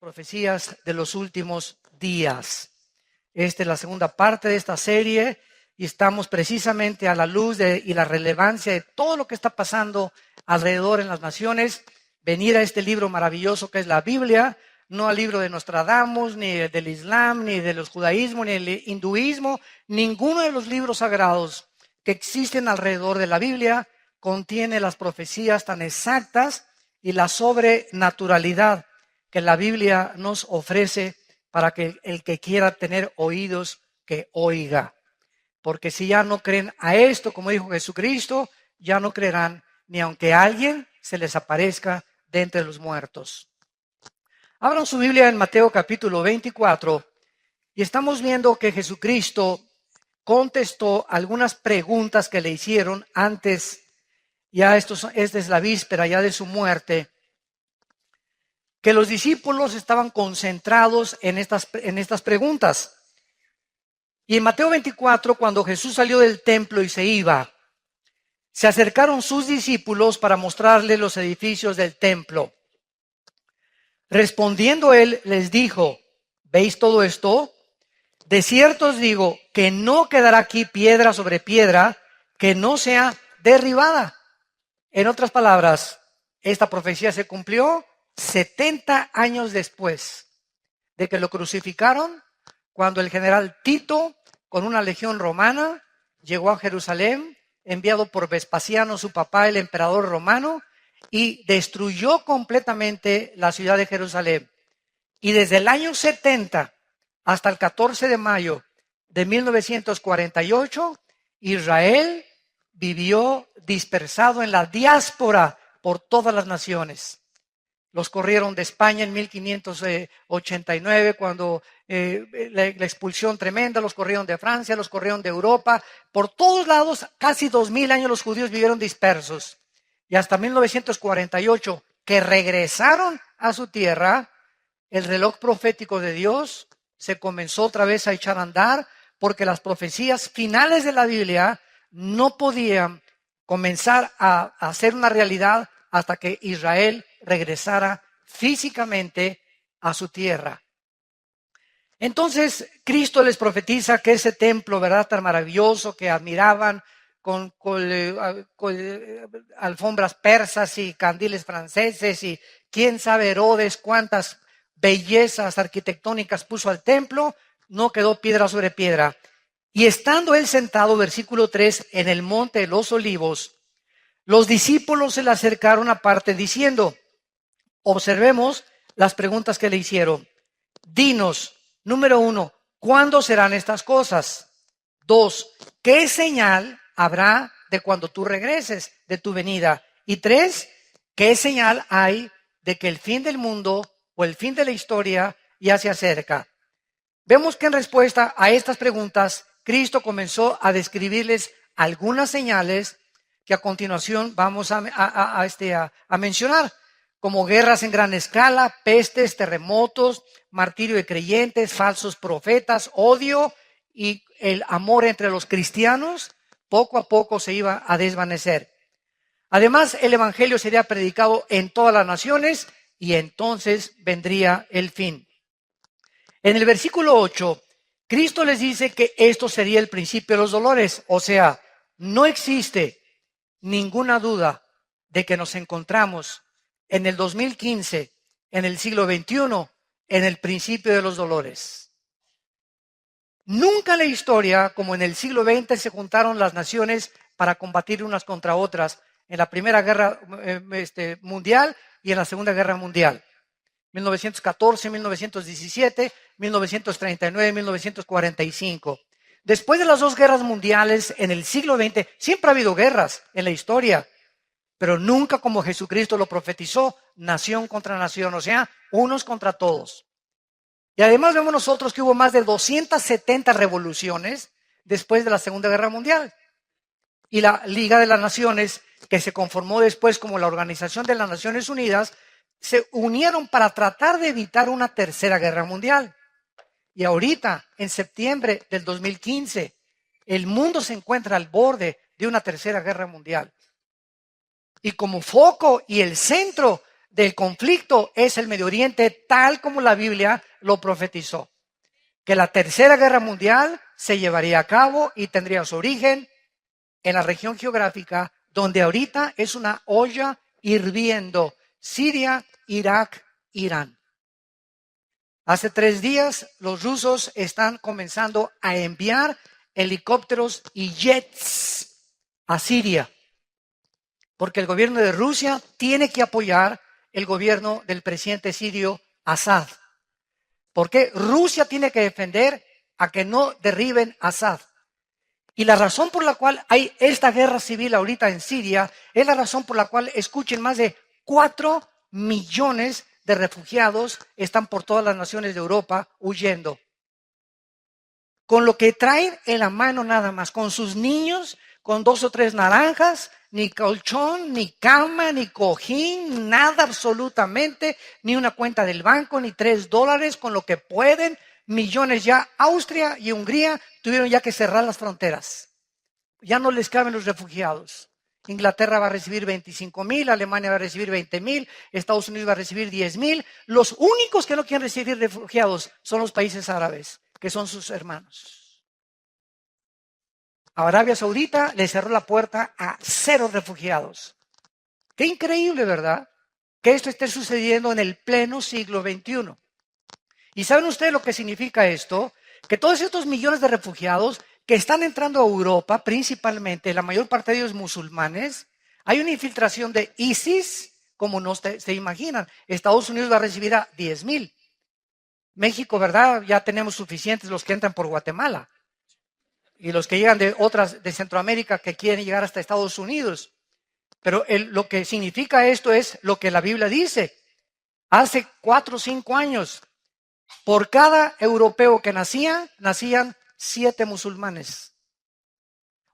Profecías de los últimos días. Esta es la segunda parte de esta serie y estamos precisamente a la luz y la relevancia de todo lo que está pasando alrededor en las naciones. Venir a este libro maravilloso que es la Biblia, no al libro de Nostradamus, ni del Islam, ni de los judaísmos, ni del hinduismo. Ninguno de los libros sagrados que existen alrededor de la Biblia contiene las profecías tan exactas y la sobrenaturalidad que la Biblia nos ofrece para que el que quiera tener oídos, que oiga. Porque si ya no creen a esto, como dijo Jesucristo, ya no creerán ni aunque alguien se les aparezca de entre los muertos. Abran su Biblia en Mateo capítulo 24 y estamos viendo que Jesucristo contestó algunas preguntas que le hicieron antes, ya esta es la víspera ya de su muerte, que los discípulos estaban concentrados en estas preguntas. Y en Mateo 24, cuando Jesús salió del templo y se iba, se acercaron sus discípulos para mostrarle los edificios del templo. Respondiendo él, les dijo: ¿veis todo esto? De cierto os digo que no quedará aquí piedra sobre piedra que no sea derribada. En otras palabras, esta profecía se cumplió 70 años después de que lo crucificaron, cuando el general Tito, con una legión romana, llegó a Jerusalén, enviado por Vespasiano, su papá, el emperador romano, y destruyó completamente la ciudad de Jerusalén. Y desde el año 70 hasta el 14 de mayo de 1948, Israel vivió dispersado en la diáspora por todas las naciones. Los corrieron de España en 1589, cuando la expulsión tremenda, los corrieron de Francia, los corrieron de Europa. Por todos lados, casi 2000 años los judíos vivieron dispersos. Y hasta 1948, que regresaron a su tierra, el reloj profético de Dios se comenzó otra vez a echar a andar, porque las profecías finales de la Biblia no podían comenzar a hacer una realidad hasta que Israel regresara físicamente a su tierra. Entonces Cristo les profetiza que ese templo, ¿verdad?, tan maravilloso que admiraban, con alfombras persas y candiles franceses y quién sabe Herodes cuántas bellezas arquitectónicas puso al templo, no quedó piedra sobre piedra. Y estando él sentado, versículo 3, en el monte de los Olivos, los discípulos se le acercaron aparte diciendo: observemos las preguntas que le hicieron. Dinos, número 1, ¿cuándo serán estas cosas? 2, ¿qué señal habrá de cuando tú regreses, de tu venida? Y 3, ¿qué señal hay de que el fin del mundo o el fin de la historia ya se acerca? Vemos que en respuesta a estas preguntas, Cristo comenzó a describirles algunas señales que a continuación vamos a mencionar, como guerras en gran escala, pestes, terremotos, martirio de creyentes, falsos profetas, odio, y el amor entre los cristianos poco a poco se iba a desvanecer. Además, el evangelio sería predicado en todas las naciones y entonces vendría el fin. En el versículo 8, Cristo les dice que esto sería el principio de los dolores, o sea, no existe ninguna duda de que nos encontramos en el 2015, en el siglo XXI, en el principio de los dolores. Nunca en la historia, como en el siglo XX, se juntaron las naciones para combatir unas contra otras en la Primera Guerra Mundial y en la Segunda Guerra Mundial. 1914, 1917, 1939, 1945. Después de las dos guerras mundiales en el siglo XX, siempre ha habido guerras en la historia, pero nunca como Jesucristo lo profetizó, nación contra nación, o sea, unos contra todos. Y además vemos nosotros que hubo más de 270 revoluciones después de la Segunda Guerra Mundial. Y la Liga de las Naciones, que se conformó después como la Organización de las Naciones Unidas, se unieron para tratar de evitar una tercera guerra mundial. Y ahorita, en septiembre del 2015, el mundo se encuentra al borde de una tercera guerra mundial. Y como foco y el centro del conflicto es el Medio Oriente, tal como la Biblia lo profetizó. Que la Tercera Guerra Mundial se llevaría a cabo y tendría su origen en la región geográfica donde ahorita es una olla hirviendo: Siria, Irak, Irán. Hace 3 días los rusos están comenzando a enviar helicópteros y jets a Siria, porque el gobierno de Rusia tiene que apoyar el gobierno del presidente sirio Assad. Porque Rusia tiene que defender a que no derriben a Assad. Y la razón por la cual hay esta guerra civil ahorita en Siria es la razón por la cual, escuchen, más de 4 millones de refugiados están por todas las naciones de Europa huyendo. Con lo que traen en la mano nada más, con sus niños, con 2 o 3 naranjas, ni colchón, ni cama, ni cojín, nada absolutamente, ni una cuenta del banco, ni $3, con lo que pueden. Millones ya. Austria y Hungría tuvieron ya que cerrar las fronteras. Ya no les caben los refugiados. Inglaterra va a recibir 25,000, Alemania va a recibir 20,000, Estados Unidos va a recibir 10,000. Los únicos que no quieren recibir refugiados son los países árabes, que son sus hermanos. Arabia Saudita le cerró la puerta a 0 refugiados. Qué increíble, ¿verdad? Que esto esté sucediendo en el pleno siglo XXI. ¿Y saben ustedes lo que significa esto? Que todos estos millones de refugiados que están entrando a Europa, principalmente, la mayor parte de ellos musulmanes, hay una infiltración de ISIS, como no se imaginan. Estados Unidos va a recibir a 10,000. México, ¿verdad? Ya tenemos suficientes los que entran por Guatemala. Y los que llegan de otras, de Centroamérica, que quieren llegar hasta Estados Unidos. Pero lo que significa esto es lo que la Biblia dice. Hace 4 o 5 años, por cada europeo que nacían 7 musulmanes.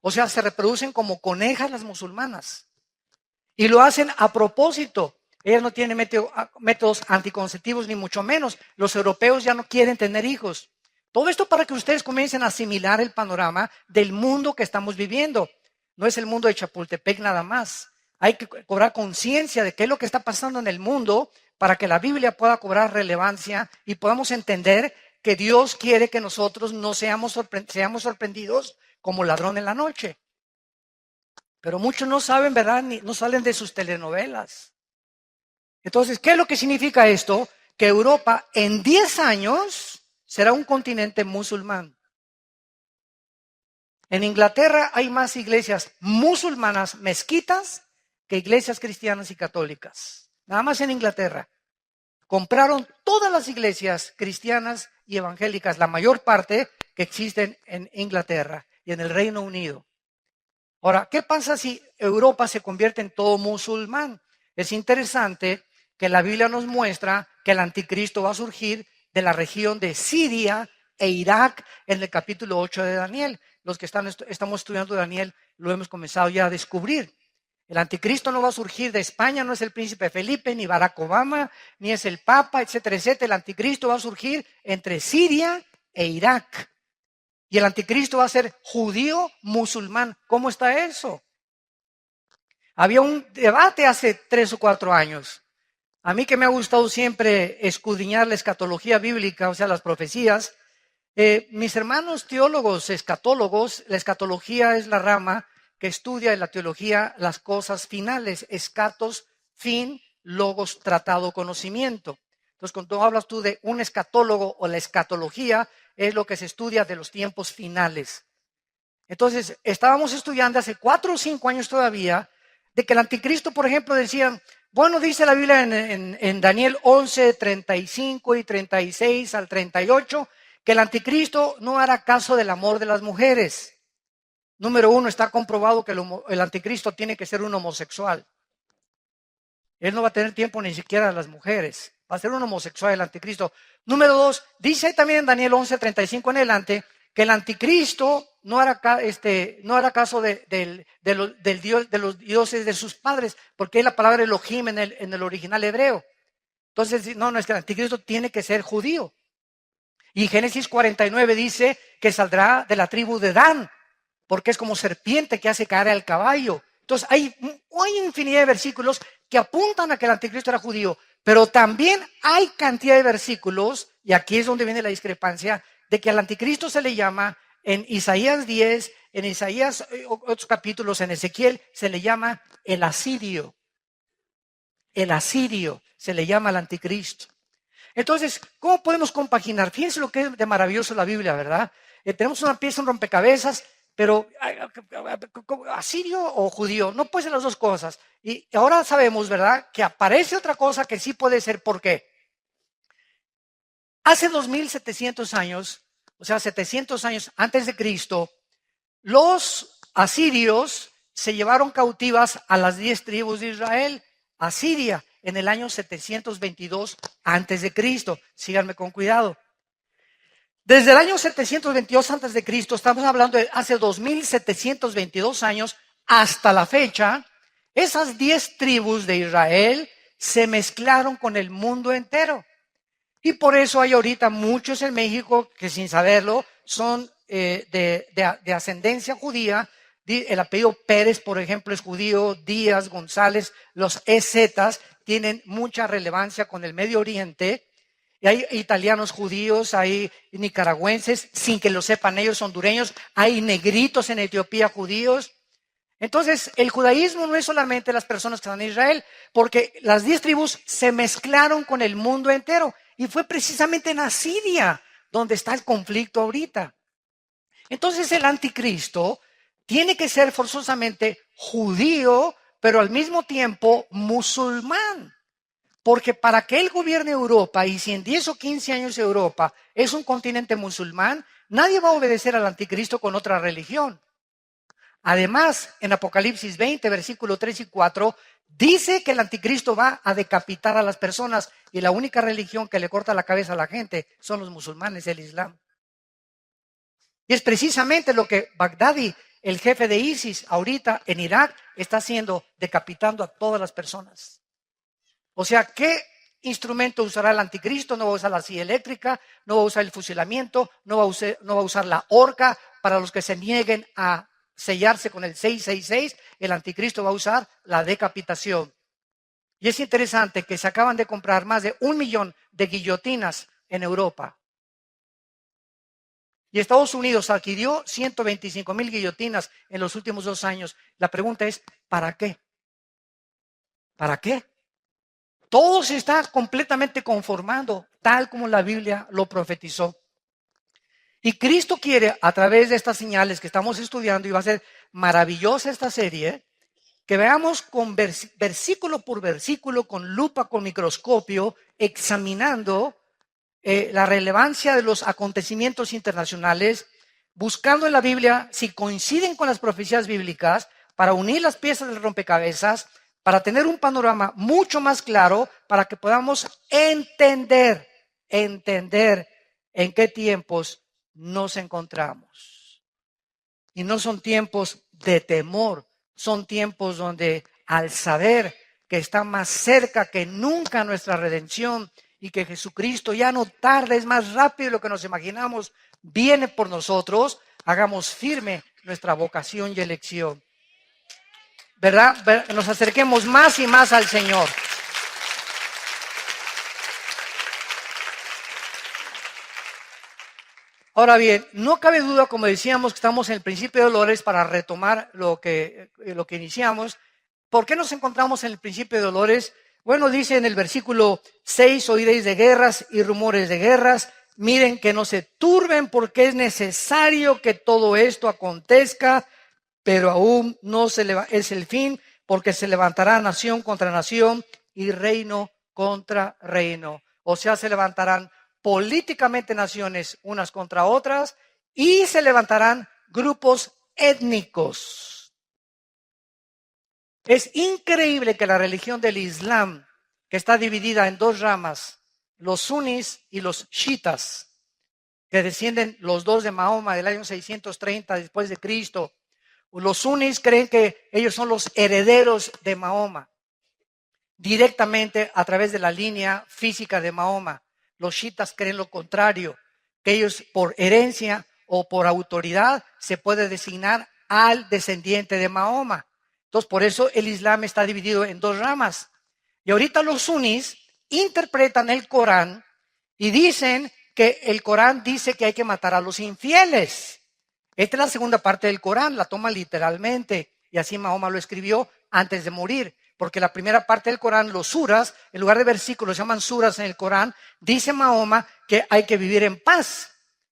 O sea, se reproducen como conejas las musulmanas. Y lo hacen a propósito. Ellas no tienen métodos anticonceptivos, ni mucho menos. Los europeos ya no quieren tener hijos. Todo esto para que ustedes comiencen a asimilar el panorama del mundo que estamos viviendo. No es el mundo de Chapultepec nada más. Hay que cobrar conciencia de qué es lo que está pasando en el mundo para que la Biblia pueda cobrar relevancia y podamos entender que Dios quiere que nosotros no seamos sorprendidos como ladrón en la noche. Pero muchos no saben, ¿verdad? No salen de sus telenovelas. Entonces, ¿qué es lo que significa esto? Que Europa en 10 años será un continente musulmán. En Inglaterra hay más iglesias musulmanas, mezquitas, que iglesias cristianas y católicas. Nada más en Inglaterra. Compraron todas las iglesias cristianas y evangélicas, la mayor parte que existen en Inglaterra y en el Reino Unido. Ahora, ¿qué pasa si Europa se convierte en todo musulmán? Es interesante que la Biblia nos muestra que el anticristo va a surgir de la región de Siria e Irak en el capítulo 8 de Daniel. Los que estamos estudiando Daniel lo hemos comenzado ya a descubrir. El anticristo no va a surgir de España, no es el príncipe Felipe, ni Barack Obama, ni es el Papa, etcétera, etcétera. El anticristo va a surgir entre Siria e Irak. Y el anticristo va a ser judío musulmán. ¿Cómo está eso? Había un debate hace 3 o 4 años. A mí que me ha gustado siempre escudriñar la escatología bíblica, o sea, las profecías. Mis hermanos teólogos, escatólogos, la escatología es la rama que estudia en la teología las cosas finales. Escatos, fin, logos, tratado, conocimiento. Entonces, cuando hablas tú de un escatólogo o la escatología, es lo que se estudia de los tiempos finales. Entonces, estábamos estudiando hace 4 o 5 años todavía de que el anticristo, por ejemplo, decían, bueno, dice la Biblia en Daniel 11, 35 y 36 al 38, que el anticristo no hará caso del amor de las mujeres. Número 1, está comprobado que el anticristo tiene que ser un homosexual. Él no va a tener tiempo ni siquiera a las mujeres. Va a ser un homosexual el anticristo. Número 2, dice también en Daniel 11, 35 en adelante, que el anticristo no hará caso de los dioses de sus padres, porque es la palabra Elohim en el original hebreo. Entonces, no, es que el anticristo tiene que ser judío. Y Génesis 49 dice que saldrá de la tribu de Dan, porque es como serpiente que hace caer al caballo. Entonces, hay infinidad de versículos que apuntan a que el anticristo era judío, pero también hay cantidad de versículos, y aquí es donde viene la discrepancia, de que al anticristo se le llama en Isaías 10, en Isaías, otros capítulos, en Ezequiel, se le llama el asirio. El asirio se le llama al anticristo. Entonces, ¿cómo podemos compaginar? Fíjense lo que es de maravilloso la Biblia, ¿verdad? Tenemos una pieza, un rompecabezas, pero asirio o judío, no puede ser las dos cosas. Y ahora sabemos, ¿verdad?, que aparece otra cosa que sí puede ser. ¿Por qué? Hace 2700 años, o sea, 700 años antes de Cristo, los asirios se llevaron cautivas a las 10 tribus de Israel a Siria en el año 722 antes de Cristo. Síganme con cuidado. Desde el año 722 antes de Cristo, estamos hablando de hace 2722 años hasta la fecha, esas 10 tribus de Israel se mezclaron con el mundo entero. Y por eso hay ahorita muchos en México que sin saberlo son de ascendencia judía. El apellido Pérez, por ejemplo, es judío. Díaz, González, los EZs tienen mucha relevancia con el Medio Oriente. Y hay italianos judíos, hay nicaragüenses, sin que lo sepan ellos, hondureños. Hay negritos en Etiopía judíos. Entonces, el judaísmo no es solamente las personas que están en Israel, porque las 10 tribus se mezclaron con el mundo entero. Y fue precisamente en Asiria donde está el conflicto ahorita. Entonces, el anticristo tiene que ser forzosamente judío, pero al mismo tiempo musulmán. Porque para que él gobierne Europa, y si en 10 o 15 años Europa es un continente musulmán, nadie va a obedecer al anticristo con otra religión. Además, en Apocalipsis 20, versículo 3 y 4, dice que el anticristo va a decapitar a las personas y la única religión que le corta la cabeza a la gente son los musulmanes, el Islam. Y es precisamente lo que Bagdadi, el jefe de ISIS, ahorita en Irak, está haciendo, decapitando a todas las personas. O sea, ¿qué instrumento usará el anticristo? No va a usar la silla eléctrica, no va a usar el fusilamiento, no va a usar la horca para los que se nieguen a sellarse con el 666, el anticristo va a usar la decapitación. Y es interesante que se acaban de comprar más de 1 millón de guillotinas en Europa. Y Estados Unidos adquirió 125,000 guillotinas en los últimos 2 años. La pregunta es, ¿para qué? ¿Para qué? Todo se está completamente conformando, tal como la Biblia lo profetizó. Y Cristo quiere, a través de estas señales que estamos estudiando, y va a ser maravillosa esta serie, que veamos con versículo por versículo, con lupa, con microscopio, examinando la relevancia de los acontecimientos internacionales, buscando en la Biblia si coinciden con las profecías bíblicas, para unir las piezas del rompecabezas, para tener un panorama mucho más claro, para que podamos entender en qué tiempos nos encontramos. Y no son tiempos de temor, son tiempos donde al saber que está más cerca que nunca nuestra redención y que Jesucristo ya no tarda, es más rápido de lo que nos imaginamos, viene por nosotros, hagamos firme nuestra vocación y elección. ¿Verdad? Nos acerquemos más y más al Señor. Ahora bien, no cabe duda, como decíamos, que estamos en el principio de dolores. Para retomar lo que iniciamos. ¿Por qué nos encontramos en el principio de dolores? Bueno, dice en el versículo 6, oiréis de guerras y rumores de guerras. Miren que no se turben, porque es necesario que todo esto acontezca, pero aún no es el fin, porque se levantará nación contra nación y reino contra reino. O sea, se levantarán políticamente naciones unas contra otras y se levantarán grupos étnicos. Es increíble que la religión del Islam, que está dividida en 2 ramas, los sunis y los chiitas, que descienden los 2 de Mahoma del año 630 después de Cristo. Los sunis creen que ellos son los herederos de Mahoma, directamente a través de la línea física de Mahoma. Los chiitas creen lo contrario, que ellos por herencia o por autoridad se puede designar al descendiente de Mahoma. Entonces, por eso el Islam está dividido en 2 ramas. Y ahorita los sunnis interpretan el Corán y dicen que el Corán dice que hay que matar a los infieles. Esta es la segunda parte del Corán, la toma literalmente. Y así Mahoma lo escribió antes de morir. Porque la primera parte del Corán, los suras, en lugar de versículos, se llaman suras en el Corán, dice Mahoma que hay que vivir en paz.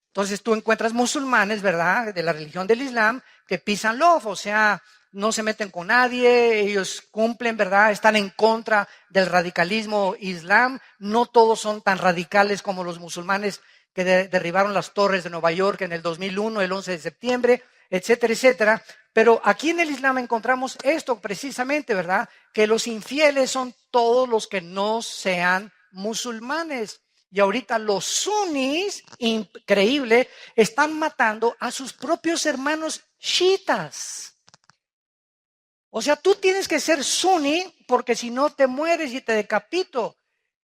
Entonces tú encuentras musulmanes, ¿verdad?, de la religión del Islam, que peace and love, o sea, no se meten con nadie, ellos cumplen, ¿verdad?, están en contra del radicalismo islam. No todos son tan radicales como los musulmanes que derribaron las torres de Nueva York en el 2001, el 11 de septiembre, etcétera, etcétera. Pero aquí en el Islam encontramos esto precisamente, ¿verdad?, que los infieles son todos los que no sean musulmanes. Y ahorita los sunnis, increíble, están matando a sus propios hermanos chiitas. O sea, tú tienes que ser suní porque si no te mueres y te decapito.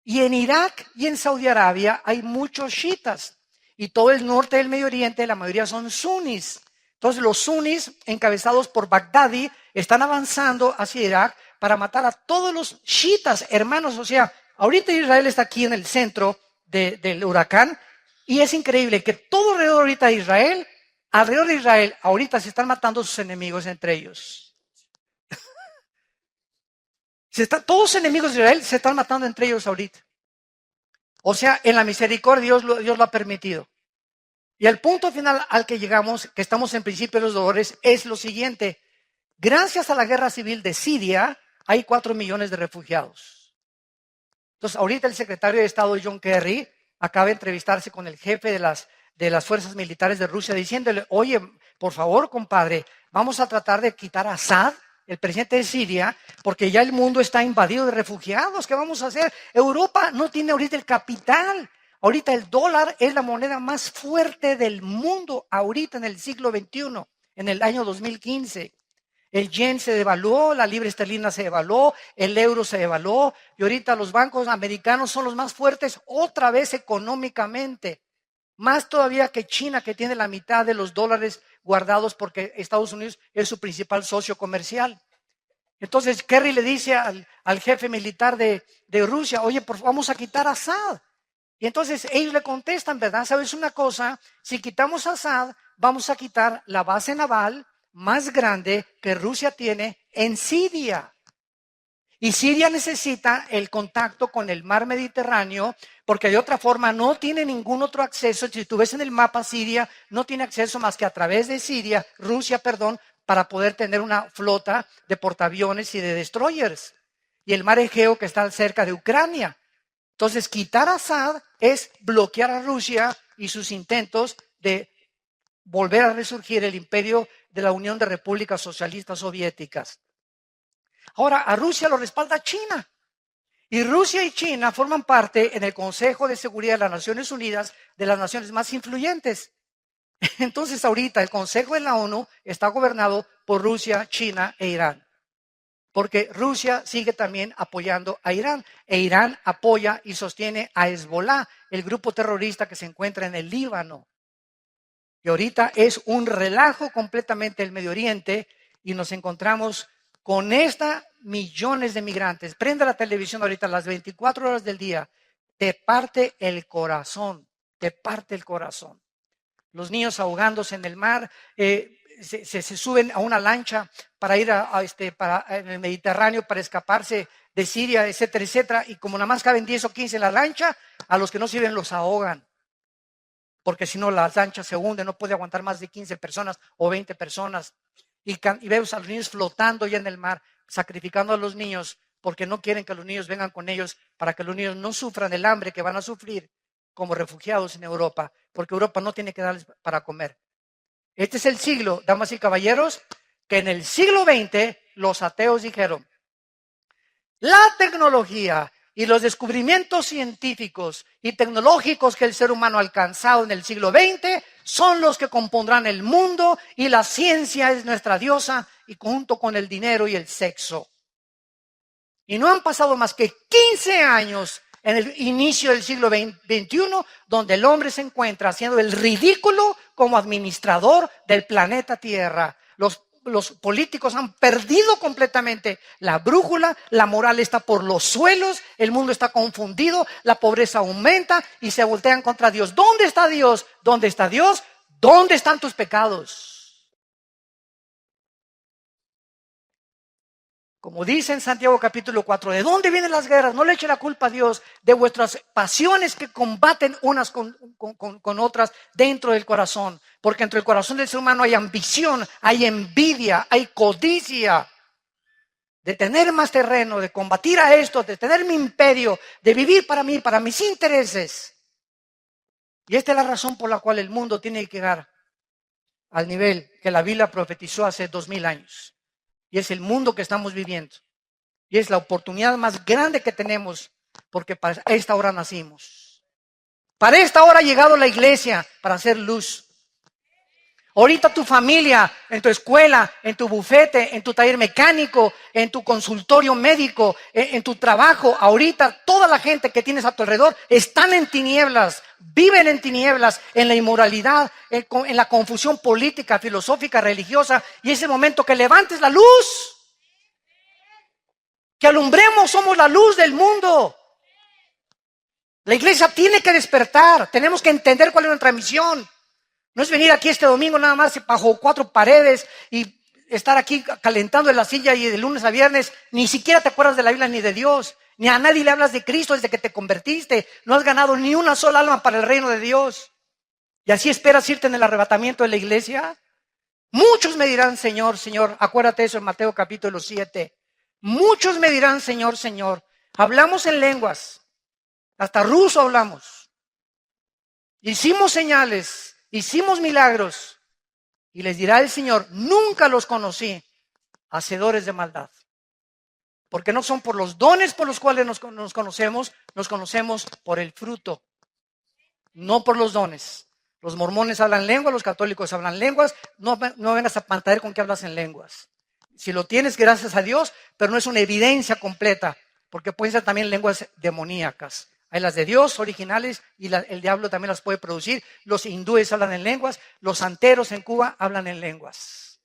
Y en Irak y en Saudi Arabia hay muchos chiitas. Y todo el norte del Medio Oriente, la mayoría son sunnis. Entonces los sunnis, encabezados por Baghdadi, están avanzando hacia Irak para matar a todos los chiitas, hermanos. O sea, ahorita Israel está aquí en el centro del huracán. Y es increíble que todo alrededor de Israel, ahorita se están matando sus enemigos entre ellos. Todos los enemigos de Israel se están matando entre ellos ahorita. O sea, en la misericordia Dios lo ha permitido. Y el punto final al que llegamos, que estamos en principio de los dolores, es lo siguiente. Gracias a la guerra civil de Siria, hay 4 millones de refugiados. Entonces, ahorita el secretario de Estado John Kerry acaba de entrevistarse con el jefe de las fuerzas militares de Rusia, diciéndole, oye, por favor, compadre, vamos a tratar de quitar a Assad, el presidente de Siria, porque ya el mundo está invadido de refugiados. ¿Qué vamos a hacer? Europa no tiene ahorita el capital. Ahorita el dólar es la moneda más fuerte del mundo, ahorita en el siglo XXI, en el año 2015. El yen se devaluó, la libra esterlina se devaluó, el euro se devaluó, y ahorita los bancos americanos son los más fuertes otra vez económicamente. Más todavía que China, que tiene la mitad de los dólares guardados porque Estados Unidos es su principal socio comercial. Entonces Kerry le dice al jefe militar de Rusia, oye, vamos a quitar a Assad. Y entonces ellos le contestan, ¿verdad? ¿Sabes una cosa? Si quitamos a Assad, vamos a quitar la base naval más grande que Rusia tiene en Siria. Y Siria necesita el contacto con el mar Mediterráneo porque de otra forma no tiene ningún otro acceso. Si tú ves en el mapa, Siria no tiene acceso más que a través de Rusia, para poder tener una flota de portaaviones y de destroyers. Y el mar Egeo que está cerca de Ucrania. Entonces, quitar a Assad es bloquear a Rusia y sus intentos de volver a resurgir el imperio de la Unión de Repúblicas Socialistas Soviéticas. Ahora, a Rusia lo respalda China. Y Rusia y China forman parte en el Consejo de Seguridad de las Naciones Unidas de las naciones más influyentes. Entonces, ahorita el Consejo de la ONU está gobernado por Rusia, China e Irán. Porque Rusia sigue también apoyando a Irán. E Irán apoya y sostiene a Hezbollah, el grupo terrorista que se encuentra en el Líbano. Y ahorita es un relajo completamente el Medio Oriente y nos encontramos con millones de migrantes. Prenda la televisión ahorita las 24 horas del día. Te parte el corazón, te parte el corazón. Los niños ahogándose en el mar, se suben a una lancha para ir en el Mediterráneo para escaparse de Siria, etcétera, etcétera. Y como nada más caben 10 o 15 en la lancha, a los que no sirven los ahogan. Porque si no, la lancha se hunde, no puede aguantar más de 15 personas o 20 personas. Y vemos a los niños flotando ya en el mar, sacrificando a los niños, porque no quieren que los niños vengan con ellos, para que los niños no sufran el hambre que van a sufrir como refugiados en Europa, porque Europa no tiene que darles para comer. Este es el siglo, damas y caballeros, que en el siglo XX los ateos dijeron, la tecnología y los descubrimientos científicos y tecnológicos que el ser humano ha alcanzado en el siglo XX son los que compondrán el mundo y la ciencia es nuestra diosa y junto con el dinero y el sexo. Y no han pasado más que 15 años en el inicio del siglo XXI donde el hombre se encuentra haciendo el ridículo como administrador del planeta Tierra. Los los políticos han perdido completamente la brújula, la moral está por los suelos, el mundo está confundido, la pobreza aumenta y se voltean contra Dios. ¿Dónde está Dios? ¿Dónde está Dios? ¿Dónde están tus pecados? Como dice en Santiago capítulo 4, ¿de dónde vienen las guerras? No le eche la culpa a Dios de vuestras pasiones que combaten unas con otras dentro del corazón. Porque entre el corazón del ser humano hay ambición, hay envidia, hay codicia. De tener más terreno, de combatir a esto, de tener mi imperio, de vivir para mí, para mis intereses. Y esta es la razón por la cual el mundo tiene que llegar al nivel que la Biblia profetizó hace 2000 años. Y es el mundo que estamos viviendo. Y es la oportunidad más grande que tenemos, porque para esta hora nacimos. Para esta hora ha llegado la iglesia para hacer luz. Ahorita tu familia, en tu escuela, en tu bufete, en tu taller mecánico, en tu consultorio médico, en tu trabajo, ahorita toda la gente que tienes a tu alrededor están en tinieblas, viven en tinieblas, en la inmoralidad, en la confusión política, filosófica, religiosa. Y es el momento que levantes la luz, que alumbremos, somos la luz del mundo. La iglesia tiene que despertar, tenemos que entender cuál es nuestra misión. No es venir aquí este domingo nada más bajo 4 paredes y estar aquí calentando en la silla y de lunes a viernes ni siquiera te acuerdas de la Biblia ni de Dios, ni a nadie le hablas de Cristo desde que te convertiste, no has ganado ni una sola alma para el reino de Dios. ¿Y así esperas irte en el arrebatamiento de la iglesia? Muchos me dirán, Señor, Señor, acuérdate eso en Mateo capítulo 7. Muchos me dirán, Señor, Señor, hablamos en lenguas, hasta ruso hablamos, hicimos señales, hicimos milagros, y les dirá el Señor, nunca los conocí, hacedores de maldad. Porque no son por los dones por los cuales nos conocemos por el fruto, no por los dones. Los mormones hablan lenguas, los católicos hablan lenguas, no vengas a pantallar con que hablas en lenguas. Si lo tienes, gracias a Dios, pero no es una evidencia completa, porque pueden ser también lenguas demoníacas. Hay las de Dios originales y el diablo también las puede producir. Los hindúes hablan en lenguas, los santeros en Cuba hablan en lenguas.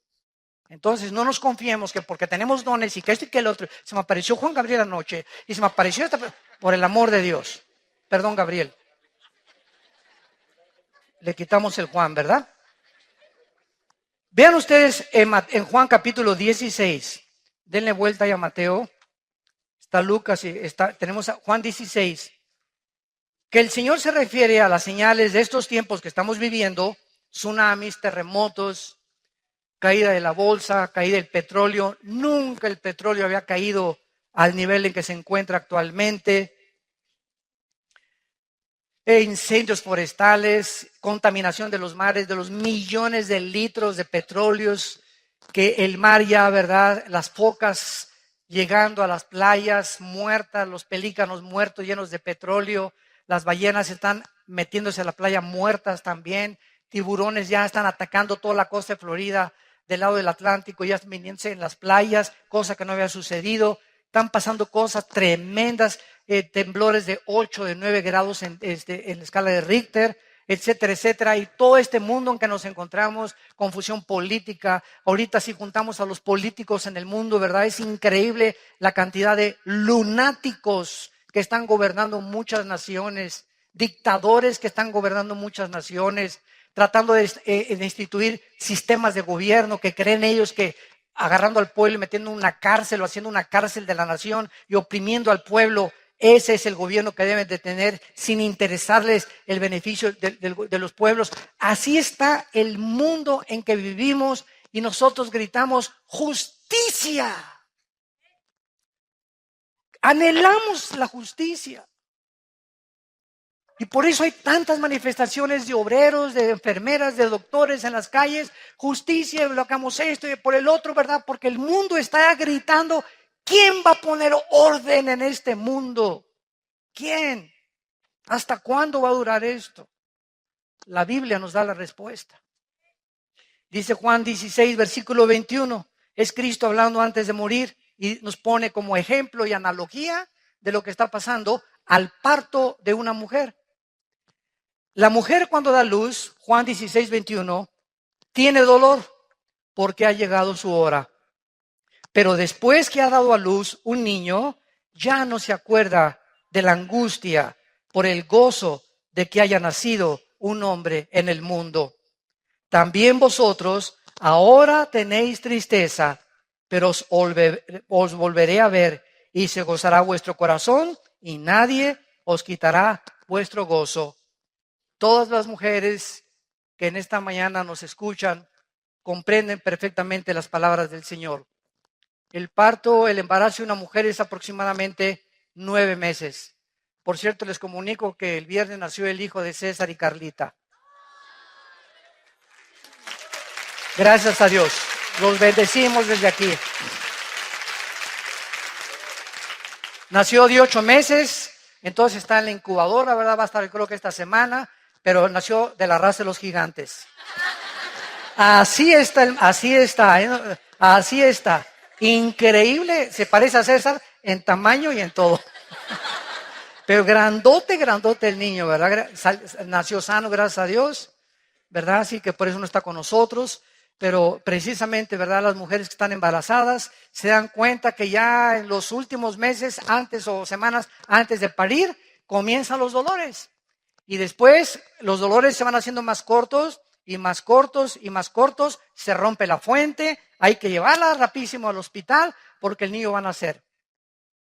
Entonces no nos confiemos que porque tenemos dones y que esto y que el otro. Se me apareció Juan Gabriel anoche y se me apareció por el amor de Dios. Perdón, Gabriel. Le quitamos el Juan, ¿verdad? Vean ustedes en Juan capítulo 16. Denle vuelta ahí a Mateo. Está Lucas y tenemos a Juan 16. Que el Señor se refiere a las señales de estos tiempos que estamos viviendo, tsunamis, terremotos, caída de la bolsa, caída del petróleo. Nunca el petróleo había caído al nivel en que se encuentra actualmente. Incendios forestales, contaminación de los mares, de los millones de litros de petróleos que el mar ya, ¿verdad? Las focas llegando a las playas muertas, los pelícanos muertos llenos de petróleo. Las ballenas están metiéndose a la playa muertas también. Tiburones ya están atacando toda la costa de Florida del lado del Atlántico, ya están viniéndose en las playas, cosa que no había sucedido. Están pasando cosas tremendas, temblores de 8, de 9 grados en la escala de Richter, etcétera, etcétera. Y todo este mundo en que nos encontramos, confusión política. Ahorita si juntamos a los políticos en el mundo, ¿verdad? Es increíble la cantidad de lunáticos que están gobernando muchas naciones, dictadores que están gobernando muchas naciones, tratando de instituir sistemas de gobierno que creen ellos que agarrando al pueblo y metiendo en una cárcel o haciendo una cárcel de la nación y oprimiendo al pueblo. Ese es el gobierno que deben de tener sin interesarles el beneficio de los pueblos. Así está el mundo en que vivimos y nosotros gritamos justicia. Anhelamos la justicia. Y por eso hay tantas manifestaciones de obreros, de enfermeras, de doctores en las calles. Justicia, bloqueamos esto y por el otro, ¿verdad? Porque el mundo está gritando, ¿quién va a poner orden en este mundo? ¿Quién? ¿Hasta cuándo va a durar esto? La Biblia nos da la respuesta. Dice Juan 16, versículo 21. Es Cristo hablando antes de morir y nos pone como ejemplo y analogía de lo que está pasando al parto de una mujer. La mujer cuando da luz, Juan 16, 21, tiene dolor porque ha llegado su hora. Pero después que ha dado a luz un niño, ya no se acuerda de la angustia por el gozo de que haya nacido un hombre en el mundo. También vosotros ahora tenéis tristeza, pero os volveré a ver y se gozará vuestro corazón y nadie os quitará vuestro gozo. Todas las mujeres que en esta mañana nos escuchan comprenden perfectamente las palabras del Señor. El parto, el embarazo de una mujer es aproximadamente 9 meses. Por cierto, les comunico que el viernes nació el hijo de César y Carlita. Gracias a Dios. Los bendecimos desde aquí. Nació de 8 meses, entonces está en la incubadora, ¿verdad? Va a estar creo que esta semana, pero nació de la raza de los gigantes. Así está, ¿eh? Así está. Increíble, se parece a César en tamaño y en todo. Pero grandote el niño, ¿verdad? Nació sano, gracias a Dios, ¿verdad? Así que por eso no está con nosotros. Pero precisamente, ¿verdad? Las mujeres que están embarazadas se dan cuenta que ya en los últimos meses, antes o semanas antes de parir, comienzan los dolores. Y después los dolores se van haciendo más cortos y más cortos y más cortos. Se rompe la fuente, hay que llevarla rapidísimo al hospital porque el niño va a nacer.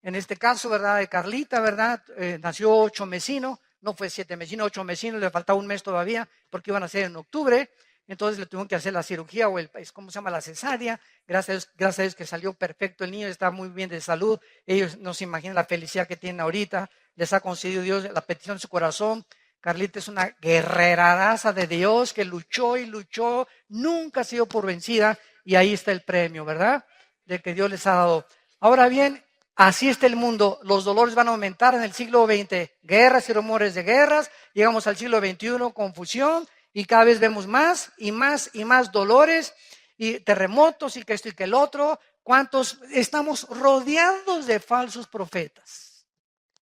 En este caso, ¿verdad? De Carlita, ¿verdad? Nació 8 mesino, no fue 7 mesino, 8 mesino, le faltaba un mes todavía porque iban a nacer en octubre. Entonces le tuvieron que hacer la cirugía o ¿cómo se llama? La cesárea. Gracias a Dios que salió perfecto el niño, está muy bien de salud. Ellos no se imaginan la felicidad que tienen ahorita. Les ha concedido Dios la petición de su corazón. Carlita es una guerreraza de Dios que luchó y luchó, nunca ha sido por vencida y ahí está el premio, ¿verdad? De que Dios les ha dado. Ahora bien, así está el mundo. Los dolores van a aumentar en el siglo XX. Guerras y rumores de guerras. Llegamos al siglo XXI, confusión. Y cada vez vemos más y más y más dolores y terremotos y que esto y que el otro. ¿Cuántos estamos rodeados de falsos profetas?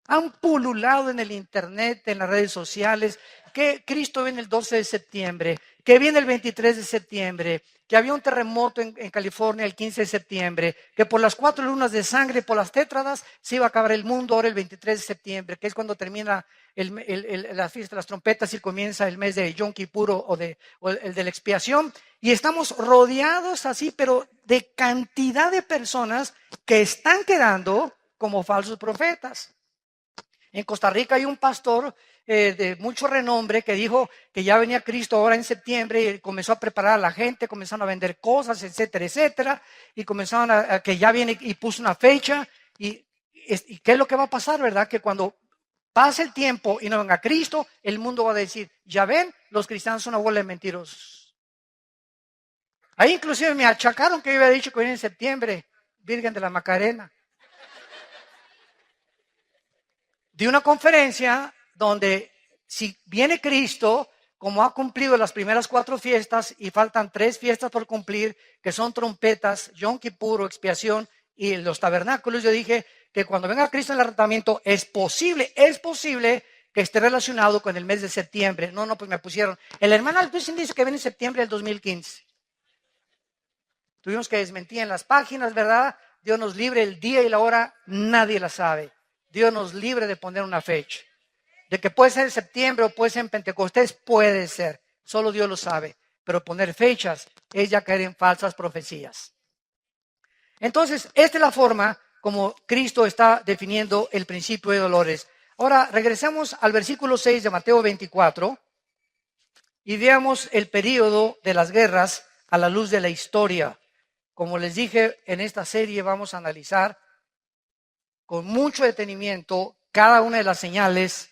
Han pululado en el internet, en las redes sociales, que Cristo viene el 12 de septiembre, que viene el 23 de septiembre, que había un terremoto en California el 15 de septiembre, que por las 4 lunas de sangre, por las tétradas, se iba a acabar el mundo ahora el 23 de septiembre, que es cuando termina la fiesta de las trompetas y comienza el mes de Yom Kippur o el de la expiación. Y estamos rodeados así, pero de cantidad de personas que están quedando como falsos profetas. En Costa Rica hay un pastor de mucho renombre que dijo que ya venía Cristo ahora en septiembre y comenzó a preparar a la gente, comenzaron a vender cosas, etcétera, etcétera, y comenzaron a que ya viene y puso una fecha. Y ¿qué es lo que va a pasar, verdad? Que cuando pase el tiempo y no venga Cristo, el mundo va a decir, ya ven, los cristianos son una bola de mentirosos. Ahí inclusive me achacaron que yo había dicho que viene en septiembre, Virgen de la Macarena. De una conferencia donde si viene Cristo, como ha cumplido las primeras 4 fiestas y faltan 3 fiestas por cumplir, que son trompetas, Yom Kippur, expiación y los tabernáculos, yo dije que cuando venga Cristo en el arrebatamiento es posible que esté relacionado con el mes de septiembre. No, pues me pusieron. El hermano Altucin dice que viene en septiembre del 2015. Tuvimos que desmentir en las páginas, ¿verdad? Dios nos libre, el día y la hora, nadie la sabe. Dios nos libre de poner una fecha. De que puede ser en septiembre o puede ser en Pentecostés, puede ser. Solo Dios lo sabe. Pero poner fechas es ya caer en falsas profecías. Entonces, esta es la forma como Cristo está definiendo el principio de dolores. Ahora, regresemos al versículo 6 de Mateo 24 y veamos el período de las guerras a la luz de la historia. Como les dije, en esta serie vamos a analizar con mucho detenimiento cada una de las señales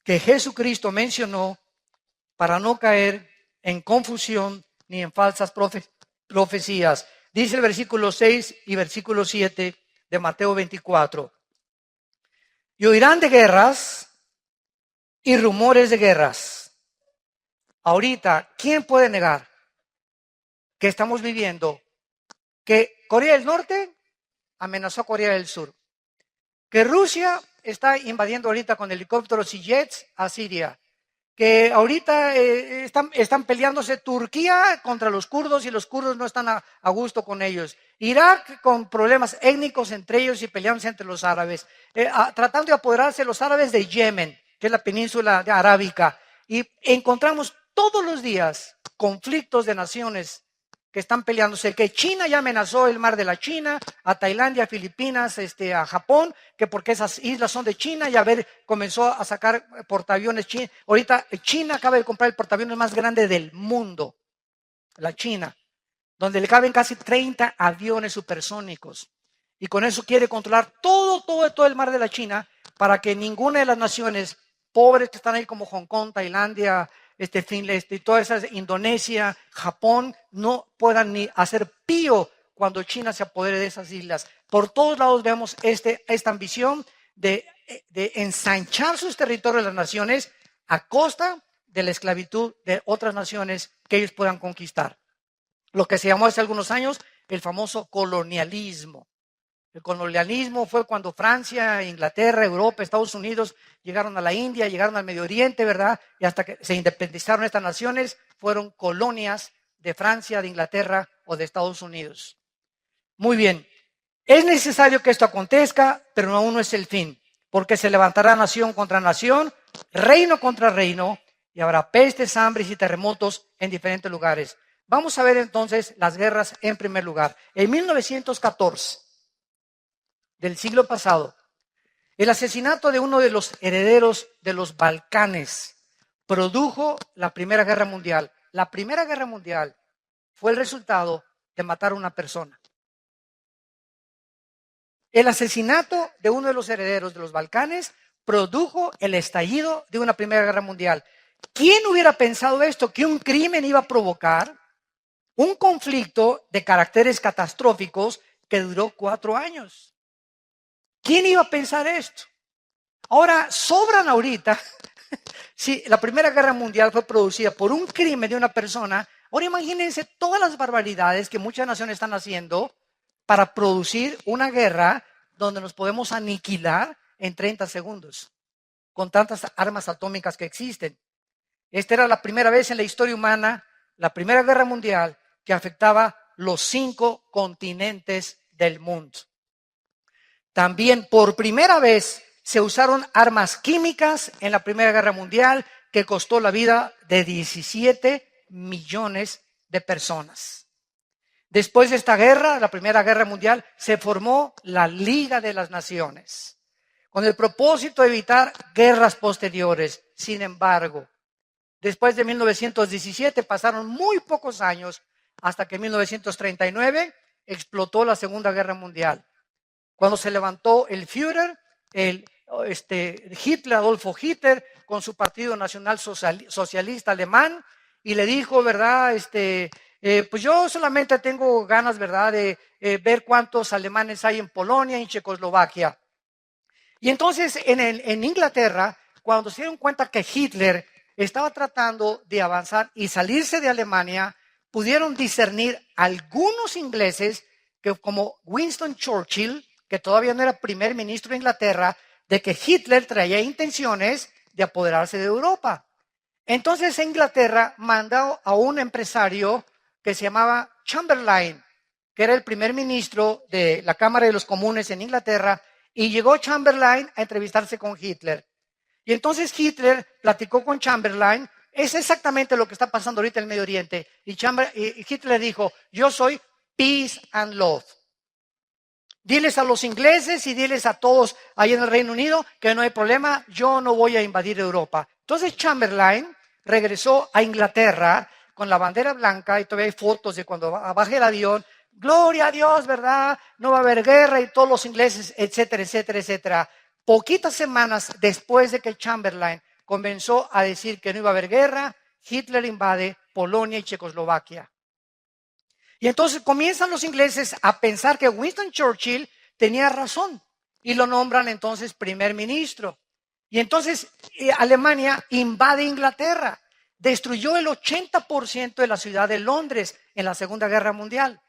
que Jesucristo mencionó para no caer en confusión ni en falsas profecías. Dice el versículo 6 y versículo 7 de Mateo 24. Y oirán de guerras y rumores de guerras. Ahorita, ¿quién puede negar que estamos viviendo que Corea del Norte amenazó a Corea del Sur? Que Rusia está invadiendo ahorita con helicópteros y jets a Siria. que ahorita están peleándose Turquía contra los kurdos y los kurdos no están a gusto con ellos. Irak con problemas étnicos entre ellos y peleándose entre los árabes. Tratando de apoderarse los árabes de Yemen, que es la península arábica. Y encontramos todos los días conflictos de naciones que están peleándose, que China ya amenazó el mar de la China, a Tailandia, a Filipinas, a Japón, que porque esas islas son de China, y comenzó a sacar portaaviones chinos. Ahorita China acaba de comprar el portaaviones más grande del mundo, la China, donde le caben casi 30 aviones supersónicos. Y con eso quiere controlar todo el mar de la China para que ninguna de las naciones pobres que están ahí como Hong Kong, Tailandia, todas esas, Indonesia, Japón, no puedan ni hacer pío cuando China se apodere de esas islas. Por todos lados vemos esta ambición de ensanchar sus territorios de las naciones a costa de la esclavitud de otras naciones que ellos puedan conquistar. Lo que se llamó hace algunos años el famoso colonialismo. El colonialismo fue cuando Francia, Inglaterra, Europa, Estados Unidos llegaron a la India, llegaron al Medio Oriente, ¿verdad? Y hasta que se independizaron estas naciones, fueron colonias de Francia, de Inglaterra o de Estados Unidos. Muy bien. Es necesario que esto acontezca, pero aún no es el fin, porque se levantará nación contra nación, reino contra reino, y habrá pestes, hambres y terremotos en diferentes lugares. Vamos a ver entonces las guerras en primer lugar. En 1914. Del siglo pasado, el asesinato de uno de los herederos de los Balcanes produjo la Primera Guerra Mundial. La Primera Guerra Mundial fue el resultado de matar a una persona. El asesinato de uno de los herederos de los Balcanes produjo el estallido de una Primera Guerra Mundial. ¿Quién hubiera pensado esto? Que un crimen iba a provocar un conflicto de caracteres catastróficos que duró 4 años. ¿Quién iba a pensar esto? Ahora, sobran ahorita, si la Primera Guerra Mundial fue producida por un crimen de una persona, ahora imagínense todas las barbaridades que muchas naciones están haciendo para producir una guerra donde nos podemos aniquilar en 30 segundos, con tantas armas atómicas que existen. Esta era la primera vez en la historia humana, la Primera Guerra Mundial, que afectaba los 5 continentes del mundo. También por primera vez se usaron armas químicas en la Primera Guerra Mundial que costó la vida de 17 millones de personas. Después de esta guerra, la Primera Guerra Mundial, se formó la Liga de las Naciones con el propósito de evitar guerras posteriores. Sin embargo, después de 1917 pasaron muy pocos años hasta que en 1939 explotó la Segunda Guerra Mundial. Cuando se levantó el Führer, Hitler, Adolfo Hitler, con su Partido Nacional Socialista Alemán, y le dijo, ¿verdad? Pues yo solamente tengo ganas, ¿verdad?, de ver cuántos alemanes hay en Polonia y en Checoslovaquia. Y entonces en Inglaterra, cuando se dieron cuenta que Hitler estaba tratando de avanzar y salirse de Alemania, pudieron discernir algunos ingleses que, como Winston Churchill, que todavía no era primer ministro de Inglaterra, de que Hitler traía intenciones de apoderarse de Europa. Entonces Inglaterra mandó a un empresario que se llamaba Chamberlain, que era el primer ministro de la Cámara de los Comunes en Inglaterra, y llegó Chamberlain a entrevistarse con Hitler. Y entonces Hitler platicó con Chamberlain, es exactamente lo que está pasando ahorita en el Medio Oriente, y Hitler dijo, yo soy peace and love. Diles a los ingleses y diles a todos ahí en el Reino Unido que no hay problema, yo no voy a invadir Europa. Entonces Chamberlain regresó a Inglaterra con la bandera blanca y todavía hay fotos de cuando baja el avión. Gloria a Dios, ¿verdad? No va a haber guerra y todos los ingleses, etcétera, etcétera, etcétera. Poquitas semanas después de que Chamberlain comenzó a decir que no iba a haber guerra, Hitler invade Polonia y Checoslovaquia. Y entonces comienzan los ingleses a pensar que Winston Churchill tenía razón y lo nombran entonces primer ministro. Y entonces Alemania invade Inglaterra, destruyó el 80% de la ciudad de Londres en la Segunda Guerra Mundial.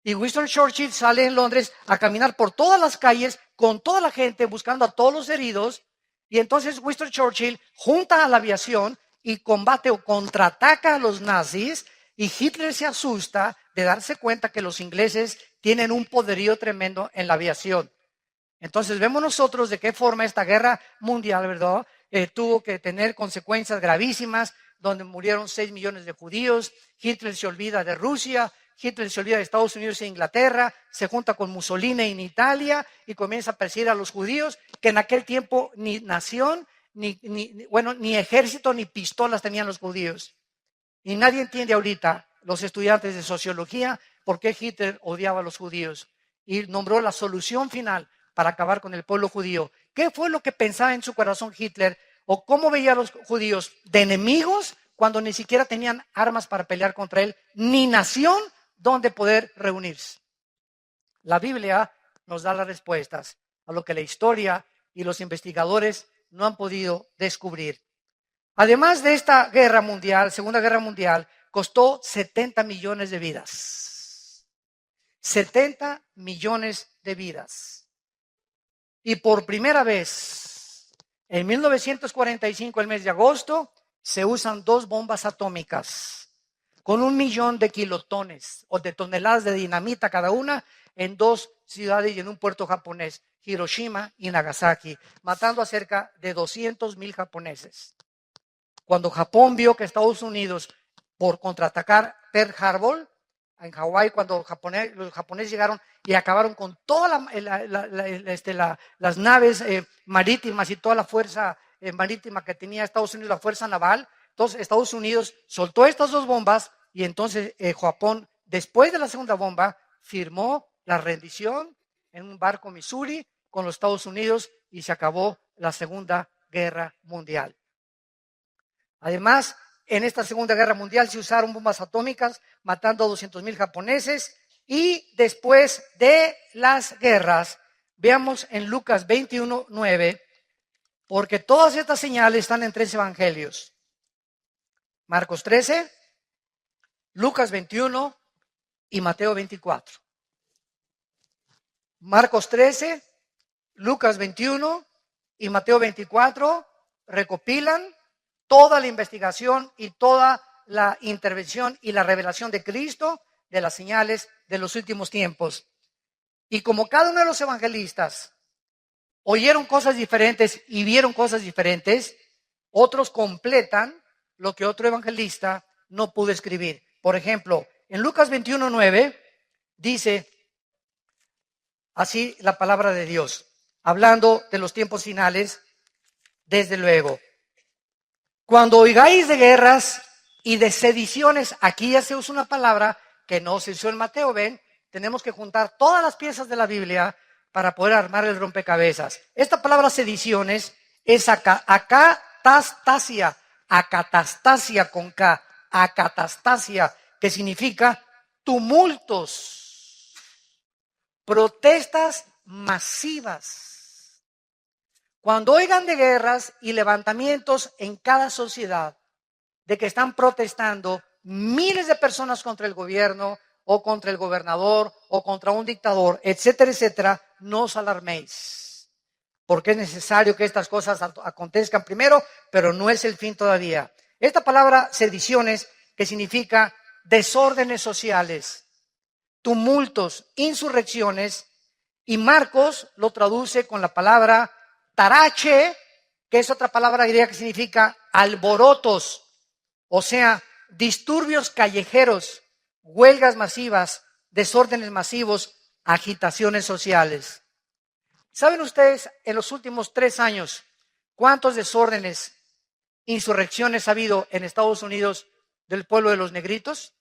Y Winston Churchill sale en Londres a caminar por todas las calles con toda la gente buscando a todos los heridos. Y entonces Winston Churchill junta a la aviación y combate o contraataca a los nazis, y Hitler se asusta de darse cuenta que los ingleses tienen un poderío tremendo en la aviación. Entonces vemos nosotros de qué forma esta guerra mundial, ¿verdad? Tuvo que tener consecuencias gravísimas, donde murieron 6 millones de judíos. Hitler se olvida de Rusia, Hitler se olvida de Estados Unidos e Inglaterra, se junta con Mussolini en Italia y comienza a perseguir a los judíos, que en aquel tiempo ni nación, ni ejército, ni pistolas tenían los judíos. Y nadie entiende ahorita, los estudiantes de sociología, por qué Hitler odiaba a los judíos y nombró la solución final para acabar con el pueblo judío. ¿Qué fue lo que pensaba en su corazón Hitler? ¿O cómo veía a los judíos? ¿De enemigos cuando ni siquiera tenían armas para pelear contra él, ni nación donde poder reunirse? La Biblia nos da las respuestas a lo que la historia y los investigadores no han podido descubrir. Además de esta guerra mundial, Segunda Guerra Mundial, costó 70 millones de vidas. 70 millones de vidas. Y por primera vez, en 1945, el mes de agosto, se usan 2 bombas atómicas con 1 millón de kilotones o de toneladas de dinamita cada una en 2 ciudades y en un puerto japonés, Hiroshima y Nagasaki, matando a cerca de 200,000 japoneses. Cuando Japón vio que Estados Unidos, por contraatacar Pearl Harbor, en Hawái, cuando los japoneses llegaron y acabaron con todas las naves marítimas y toda la fuerza marítima que tenía Estados Unidos, la fuerza naval. Entonces Estados Unidos soltó estas 2 bombas y entonces Japón, después de la segunda bomba, firmó la rendición en un barco Missouri con los Estados Unidos y se acabó la Segunda Guerra Mundial. Además, en esta Segunda Guerra Mundial se usaron bombas atómicas, matando a 200,000 japoneses. Y después de las guerras, veamos en Lucas 21:9, porque todas estas señales están en 3 evangelios. Marcos 13, Lucas 21 y Mateo 24. Marcos 13, Lucas 21 y Mateo 24 recopilan toda la investigación y toda la intervención y la revelación de Cristo de las señales de los últimos tiempos. Y como cada uno de los evangelistas oyeron cosas diferentes y vieron cosas diferentes, otros completan lo que otro evangelista no pudo escribir. Por ejemplo, en Lucas 21:9 dice así la palabra de Dios, hablando de los tiempos finales, desde luego. Cuando oigáis de guerras y de sediciones, aquí ya se usa una palabra que no se usó en Mateo, ven, tenemos que juntar todas las piezas de la Biblia para poder armar el rompecabezas. Esta palabra sediciones es acatastasia con K, acatastasia, que significa tumultos, protestas masivas. Cuando oigan de guerras y levantamientos en cada sociedad, de que están protestando miles de personas contra el gobierno o contra el gobernador o contra un dictador, etcétera, etcétera, no os alarméis, porque es necesario que estas cosas acontezcan primero, pero no es el fin todavía. Esta palabra sediciones, que significa desórdenes sociales, tumultos, insurrecciones, y Marcos lo traduce con la palabra tarache, que es otra palabra griega que significa alborotos, o sea, disturbios callejeros, huelgas masivas, desórdenes masivos, agitaciones sociales. ¿Saben ustedes en los últimos 3 años cuántos desórdenes, insurrecciones ha habido en Estados Unidos del pueblo de los negritos?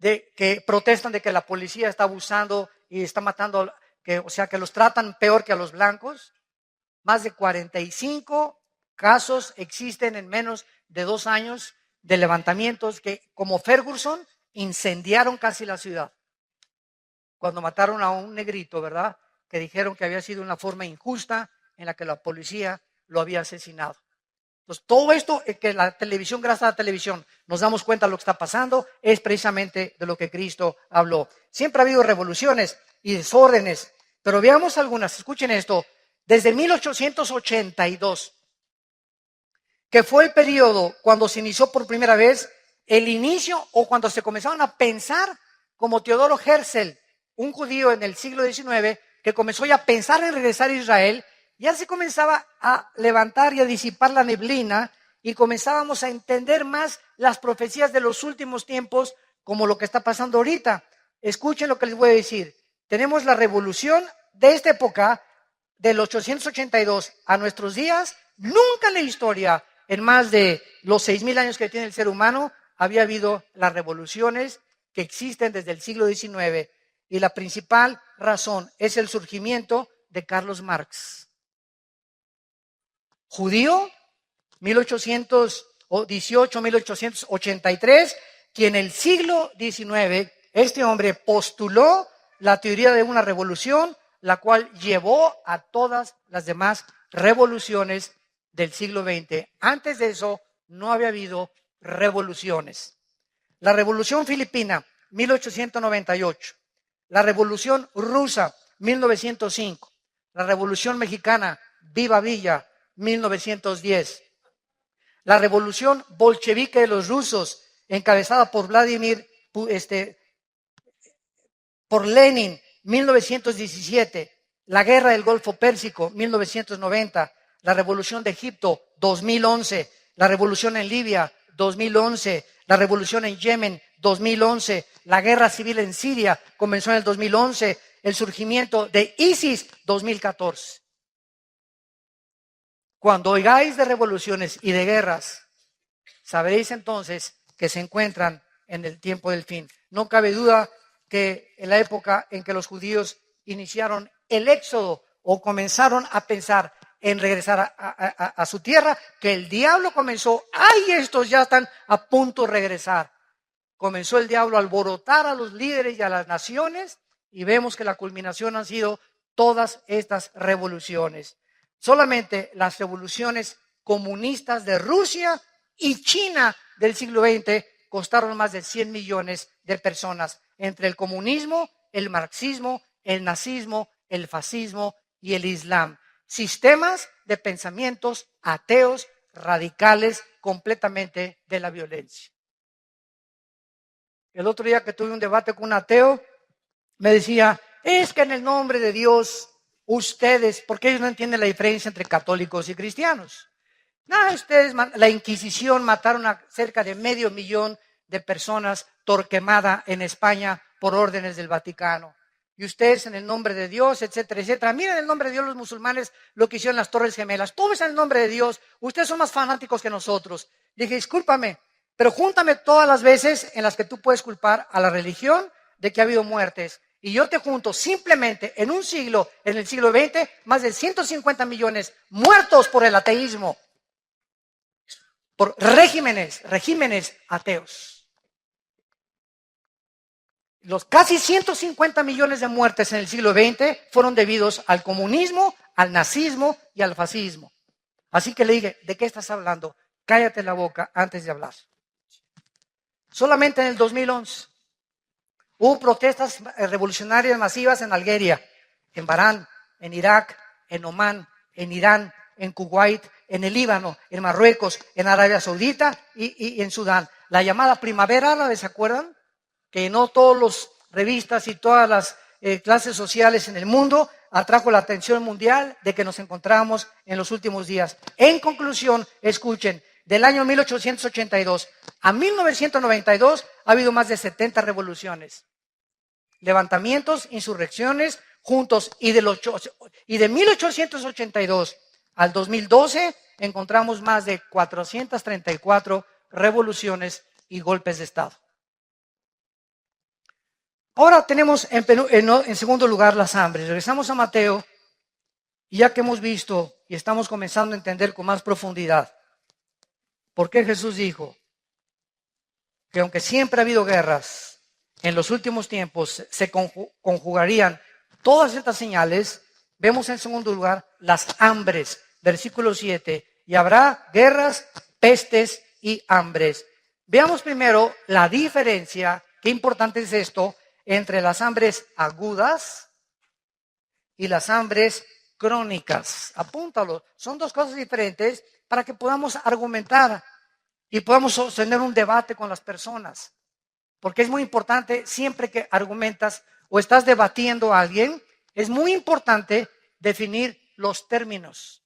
de que protestan de que la policía está abusando y está matando, o sea, que los tratan peor que a los blancos. Más de 45 casos existen en menos de 2 años de levantamientos que, como Ferguson, incendiaron casi la ciudad. Cuando mataron a un negrito, ¿verdad? Que dijeron que había sido una forma injusta en la que la policía lo había asesinado. Entonces, todo esto que la televisión, gracias a la televisión, nos damos cuenta de lo que está pasando, es precisamente de lo que Cristo habló. Siempre ha habido revoluciones y desórdenes, pero veamos algunas. Escuchen esto. Desde 1882, que fue el periodo cuando se inició por primera vez el inicio o cuando se comenzaron a pensar como Teodoro Herzl, un judío en el siglo XIX, que comenzó ya a pensar en regresar a Israel. Ya se comenzaba a levantar y a disipar la neblina y comenzábamos a entender más las profecías de los últimos tiempos como lo que está pasando ahorita. Escuchen lo que les voy a decir. Tenemos la revolución de esta época, del 882 a nuestros días. Nunca en la historia, en más de los 6,000 años que tiene el ser humano, había habido las revoluciones que existen desde el siglo XIX. Y la principal razón es el surgimiento de Carlos Marx. Judío, 1818, 1883, quien en el siglo XIX, este hombre postuló la teoría de una revolución, la cual llevó a todas las demás revoluciones del siglo XX. Antes de eso, no había habido revoluciones. La Revolución Filipina, 1898. La Revolución Rusa, 1905. La Revolución Mexicana, Viva Villa, 1910. La revolución bolchevique de los rusos, encabezada por por Lenin, 1917. La guerra del Golfo Pérsico, 1990. La revolución de Egipto, 2011. La revolución en Libia, 2011. La revolución en Yemen, 2011. La guerra civil en Siria comenzó en el 2011. El surgimiento de ISIS, 2014. Cuando oigáis de revoluciones y de guerras, sabréis entonces que se encuentran en el tiempo del fin. No cabe duda que en la época en que los judíos iniciaron el éxodo o comenzaron a pensar en regresar a su tierra, que el diablo comenzó, ¡ay, estos ya están a punto de regresar! Comenzó el diablo a alborotar a los líderes y a las naciones y vemos que la culminación han sido todas estas revoluciones. Solamente las revoluciones comunistas de Rusia y China del siglo XX costaron más de 100 millones de personas, entre el comunismo, el marxismo, el nazismo, el fascismo y el islam. Sistemas de pensamientos ateos, radicales, completamente de la violencia. El otro día que tuve un debate con un ateo, me decía, es que en el nombre de Dios, ustedes, porque ellos no entienden la diferencia entre católicos y cristianos. No, ustedes, la Inquisición mataron a cerca de 500,000 de personas Torquemada en España por órdenes del Vaticano. Y ustedes en el nombre de Dios, etcétera, etcétera. Miren en el nombre de Dios los musulmanes lo que hicieron en las Torres Gemelas. Todo es en el nombre de Dios. Ustedes son más fanáticos que nosotros. Dije, discúlpame, pero júntame todas las veces en las que tú puedes culpar a la religión de que ha habido muertes. Y yo te junto simplemente en un siglo, en el siglo XX, más de 150 millones muertos por el ateísmo, por regímenes ateos. Los casi 150 millones de muertes en el siglo XX fueron debidos al comunismo, al nazismo y al fascismo. Así que le dije, ¿de qué estás hablando? Cállate la boca antes de hablar. Solamente en el 2011 hubo protestas revolucionarias masivas en Algeria, en Bahrein, en Irak, en Omán, en Irán, en Kuwait, en el Líbano, en Marruecos, en Arabia Saudita y en Sudán. La llamada primavera árabe, ¿se acuerdan? Que no todas las revistas y todas las clases sociales en el mundo atrajo la atención mundial de que nos encontramos en los últimos días. En conclusión, escuchen, del año 1882 a 1992 ha habido más de 70 revoluciones, levantamientos, insurrecciones juntos, y de 1882 al 2012 encontramos más de 434 revoluciones y golpes de Estado. Ahora tenemos en segundo lugar las hambres. Regresamos a Mateo, y ya que hemos visto y estamos comenzando a entender con más profundidad por qué Jesús dijo que aunque siempre ha habido guerras, en los últimos tiempos se conjugarían todas estas señales, vemos en segundo lugar las hambres, versículo 7, y habrá guerras, pestes y hambres. Veamos primero la diferencia, qué importante es esto, entre las hambres agudas y las hambres crónicas. Apúntalo, son dos cosas diferentes para que podamos argumentar y podamos sostener un debate con las personas. Porque es muy importante, siempre que argumentas o estás debatiendo a alguien, es muy importante definir los términos.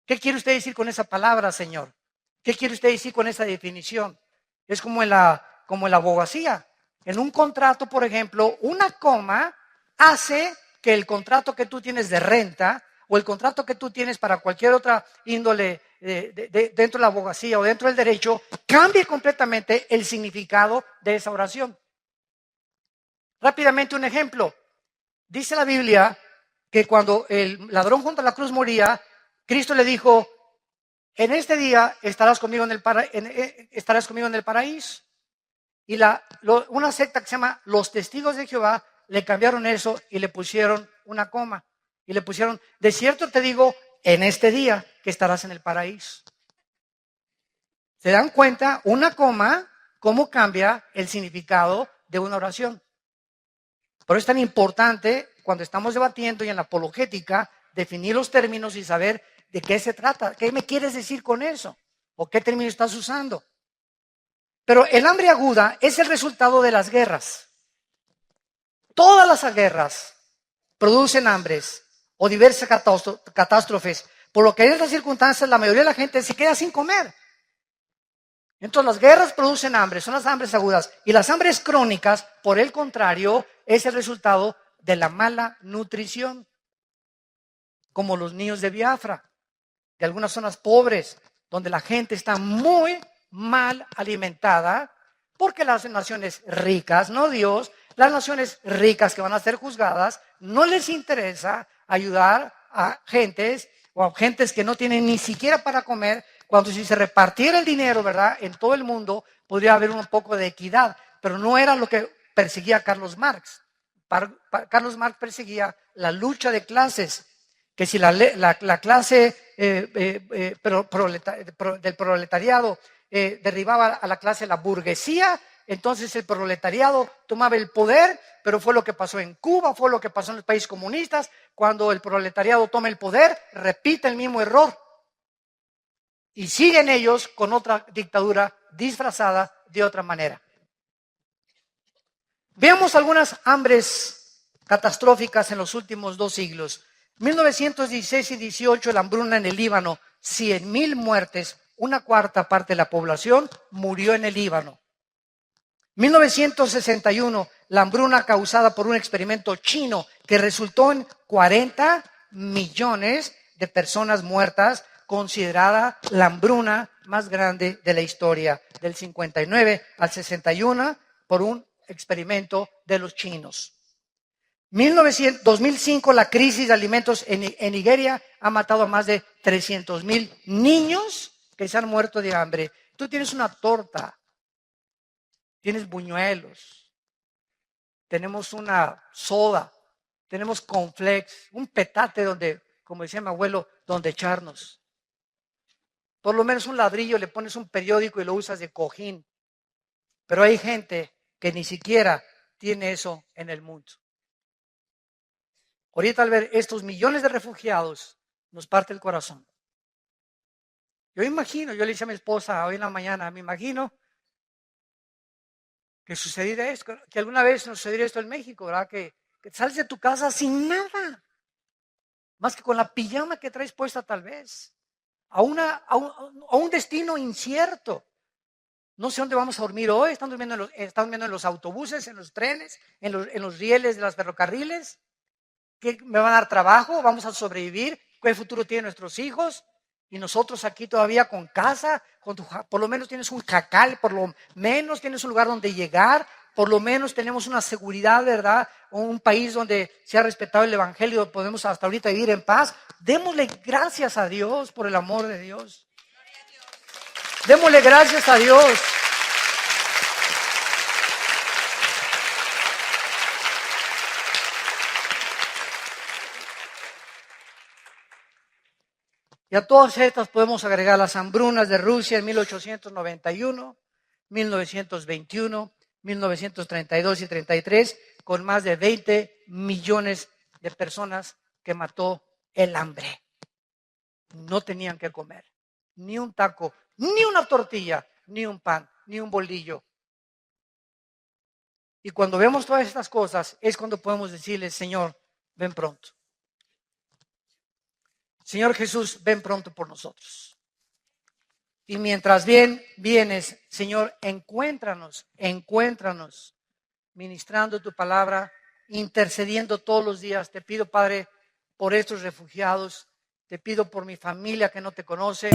¿Qué quiere usted decir con esa palabra, señor? ¿Qué quiere usted decir con esa definición? Es como en la abogacía. En un contrato, por ejemplo, una coma hace que el contrato que tú tienes de renta o el contrato que tú tienes para cualquier otra índole dentro de la abogacía o dentro del derecho, cambie completamente el significado de esa oración. Rápidamente un ejemplo. Dice la Biblia que cuando el ladrón junto a la cruz moría, Cristo le dijo, en este día estarás conmigo en el paraíso. Y una secta que se llama Los Testigos de Jehová le cambiaron eso y le pusieron una coma. Y le pusieron, de cierto te digo, en este día que estarás en el paraíso. ¿Se dan cuenta? Una coma, cómo cambia el significado de una oración. Por eso es tan importante cuando estamos debatiendo y en la apologética, definir los términos y saber de qué se trata. ¿Qué me quieres decir con eso? ¿O qué término estás usando? Pero el hambre aguda es el resultado de las guerras. Todas las guerras producen hambres o diversas catástrofes, por lo que en estas circunstancias la mayoría de la gente se queda sin comer. Entonces las guerras producen hambre, son las hambres agudas. Y las hambres crónicas, por el contrario, es el resultado de la mala nutrición. Como los niños de Biafra, de algunas zonas pobres, donde la gente está muy mal alimentada, porque las naciones ricas, no Dios, las naciones ricas que van a ser juzgadas, no les interesa ayudar a gentes o a gentes que no tienen ni siquiera para comer, cuando si se repartiera el dinero, ¿verdad?, en todo el mundo, podría haber un poco de equidad, pero no era lo que perseguía Carlos Marx. Carlos Marx perseguía la lucha de clases, que si la clase del proletariado derribaba a la clase de la burguesía, entonces el proletariado tomaba el poder, pero fue lo que pasó en Cuba, fue lo que pasó en los países comunistas. Cuando el proletariado toma el poder, repite el mismo error. Y siguen ellos con otra dictadura disfrazada de otra manera. Veamos algunas hambres catastróficas en los últimos 2 siglos. 1916 y 18, la hambruna en el Líbano, 100,000 muertes, 1/4 parte de la población murió en el Líbano. 1961, la hambruna causada por un experimento chino que resultó en 40 millones de personas muertas, considerada la hambruna más grande de la historia, del 59 al 61, por un experimento de los chinos. 2005, la crisis de alimentos en Nigeria ha matado a más de 300,000 niños que se han muerto de hambre. Tú tienes una torta, tienes buñuelos, tenemos una soda, tenemos cornflakes, un petate donde, como decía mi abuelo, donde echarnos. Por lo menos un ladrillo, le pones un periódico y lo usas de cojín. Pero hay gente que ni siquiera tiene eso en el mundo. Ahorita al ver estos millones de refugiados, nos parte el corazón. Yo imagino, yo le dije a mi esposa hoy en la mañana, me imagino que sucediera esto, que alguna vez nos sucediera esto en México, ¿verdad? Que sales de tu casa sin nada, más que con la pijama que traes puesta tal vez, a un destino incierto. No sé dónde vamos a dormir hoy, están durmiendo en los autobuses, en los trenes, en los rieles de los ferrocarriles. ¿Qué me van a dar trabajo? ¿Vamos a sobrevivir? ¿Qué futuro tienen nuestros hijos? Y nosotros aquí todavía con casa, por lo menos tienes un jacal, por lo menos tienes un lugar donde llegar, por lo menos tenemos una seguridad, ¿verdad? Un país donde se ha respetado el evangelio, podemos hasta ahorita vivir en paz. Démosle gracias a Dios por el amor de Dios. Démosle gracias a Dios. Y a todas estas podemos agregar las hambrunas de Rusia en 1891, 1921, 1932 y 33, con más de 20 millones de personas que mató el hambre. No tenían que comer, ni un taco, ni una tortilla, ni un pan, ni un bolillo. Y cuando vemos todas estas cosas, es cuando podemos decirle, Señor, ven pronto. Señor Jesús, ven pronto por nosotros. Y mientras vienes, Señor, encuéntranos ministrando tu palabra, intercediendo todos los días. Te pido, Padre, por estos refugiados. Te pido por mi familia que no te conoce.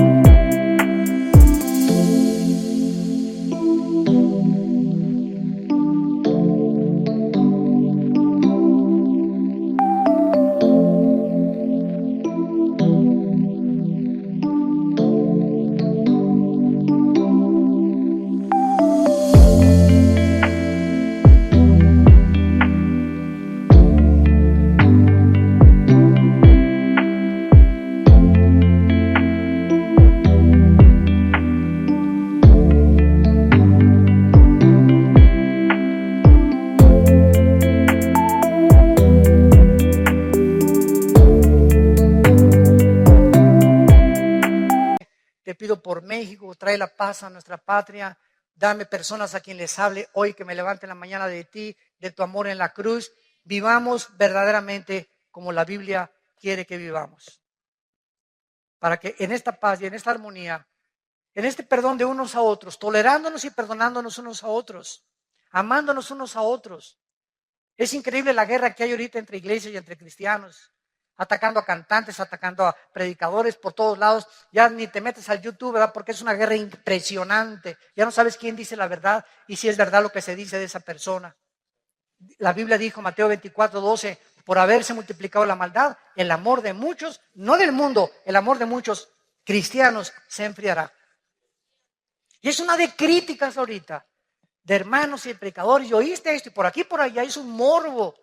Te pido por México, trae la paz a nuestra patria. Dame personas a quien les hable hoy, que me levanten la mañana de ti, de tu amor en la cruz. Vivamos verdaderamente como la Biblia quiere que vivamos. Para que en esta paz y en esta armonía, en este perdón de unos a otros, tolerándonos y perdonándonos unos a otros, amándonos unos a otros. Es increíble la guerra que hay ahorita entre iglesias y entre cristianos. Atacando a cantantes, atacando a predicadores por todos lados. Ya ni te metes al YouTube, ¿verdad? Porque es una guerra impresionante. Ya no sabes quién dice la verdad y si es verdad lo que se dice de esa persona. La Biblia dijo, Mateo 24:12, por haberse multiplicado la maldad, el amor de muchos, no del mundo, el amor de muchos cristianos se enfriará. Y es una de críticas ahorita, de hermanos y de predicadores. Y oíste esto, y por aquí por allá es un morbo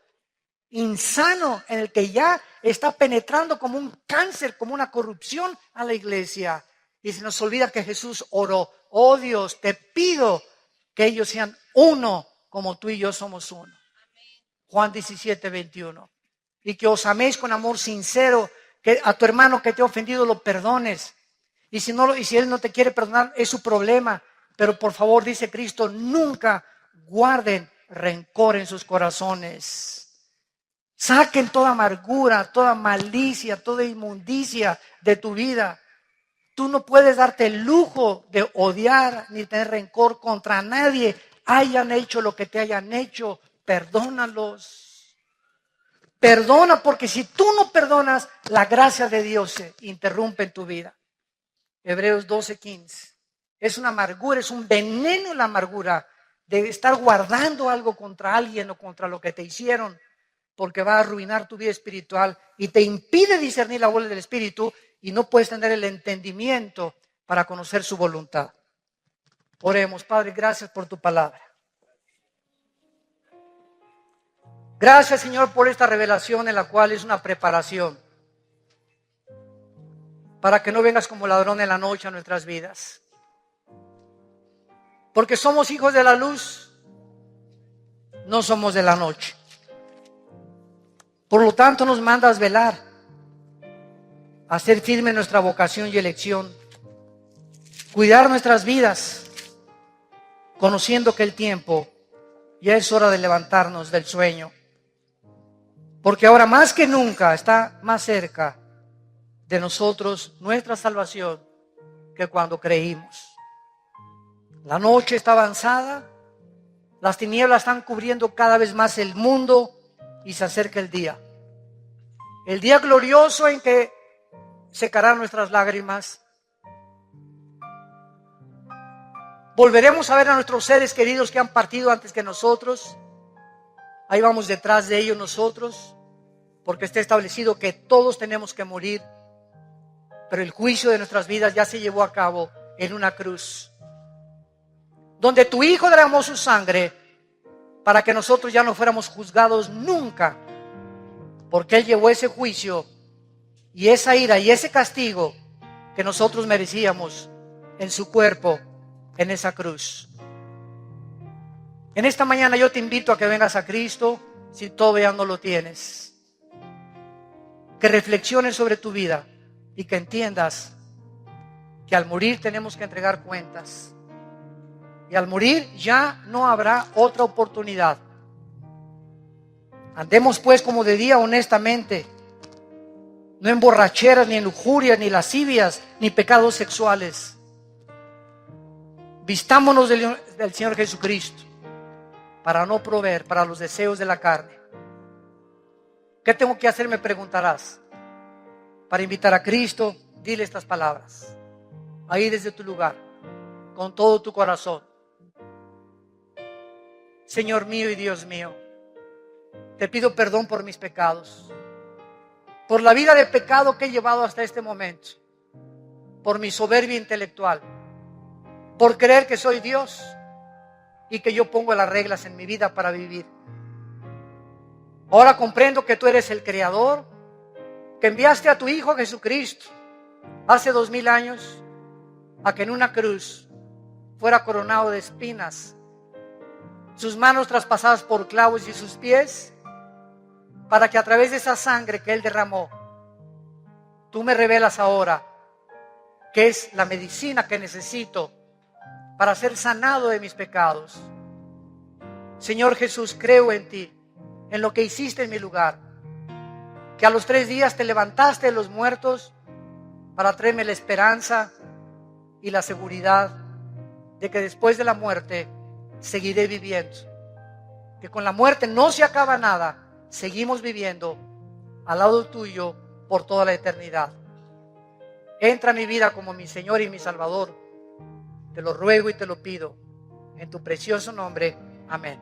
insano en el que ya está penetrando como un cáncer, como una corrupción a la iglesia. Y se nos olvida que Jesús oró, oh Dios, te pido que ellos sean uno como tú y yo somos uno. Juan 17:21. Y que os améis con amor sincero, que a tu hermano que te ha ofendido lo perdones. Y si él no te quiere perdonar, es su problema. Pero por favor, dice Cristo, nunca guarden rencor en sus corazones. Saquen toda amargura, toda malicia, toda inmundicia de tu vida. Tú no puedes darte el lujo de odiar ni tener rencor contra nadie. Hayan hecho lo que te hayan hecho, perdónalos. Perdona, porque si tú no perdonas, la gracia de Dios se interrumpe en tu vida. Hebreos 12:15. Es una amargura, es un veneno la amargura de estar guardando algo contra alguien o contra lo que te hicieron, porque va a arruinar tu vida espiritual y te impide discernir la voluntad del Espíritu y no puedes tener el entendimiento para conocer su voluntad. Oremos, Padre, gracias por tu palabra. Gracias, Señor, por esta revelación en la cual es una preparación para que no vengas como ladrón en la noche a nuestras vidas. Porque somos hijos de la luz, no somos de la noche. Por lo tanto, nos mandas velar, a ser firme en nuestra vocación y elección, cuidar nuestras vidas, conociendo que el tiempo ya es hora de levantarnos del sueño. Porque ahora más que nunca está más cerca de nosotros nuestra salvación que cuando creímos. La noche está avanzada, las tinieblas están cubriendo cada vez más el mundo y se acerca el día. El día glorioso en que secarán nuestras lágrimas. Volveremos a ver a nuestros seres queridos que han partido antes que nosotros. Ahí vamos detrás de ellos nosotros, porque está establecido que todos tenemos que morir. Pero el juicio de nuestras vidas ya se llevó a cabo en una cruz, donde tu Hijo derramó su sangre para que nosotros ya no fuéramos juzgados nunca, porque Él llevó ese juicio y esa ira y ese castigo que nosotros merecíamos en su cuerpo, en esa cruz. En esta mañana yo te invito a que vengas a Cristo si todavía no lo tienes, que reflexiones sobre tu vida y que entiendas que al morir tenemos que entregar cuentas. Y al morir ya no habrá otra oportunidad. Andemos pues como de día honestamente, no en borracheras, ni en lujurias, ni lascivias, ni pecados sexuales. Vistámonos del Señor Jesucristo para no proveer para los deseos de la carne. ¿Qué tengo que hacer? Me preguntarás. Para invitar a Cristo, dile estas palabras. Ahí desde tu lugar, con todo tu corazón. Señor mío y Dios mío, te pido perdón por mis pecados, por la vida de pecado que he llevado hasta este momento, por mi soberbia intelectual, por creer que soy Dios y que yo pongo las reglas en mi vida para vivir. Ahora comprendo que tú eres el Creador, que enviaste a tu Hijo Jesucristo hace 2000 años a que en una cruz fuera coronado de espinas, sus manos traspasadas por clavos y sus pies, para que a través de esa sangre que Él derramó, tú me revelas ahora que es la medicina que necesito para ser sanado de mis pecados. Señor Jesús, creo en ti, en lo que hiciste en mi lugar, que a los 3 días te levantaste de los muertos para traerme la esperanza y la seguridad de que después de la muerte seguiré viviendo, que con la muerte no se acaba nada, seguimos viviendo al lado tuyo por toda la eternidad. Entra a mi vida como mi Señor y mi Salvador, te lo ruego y te lo pido, en tu precioso nombre, amén.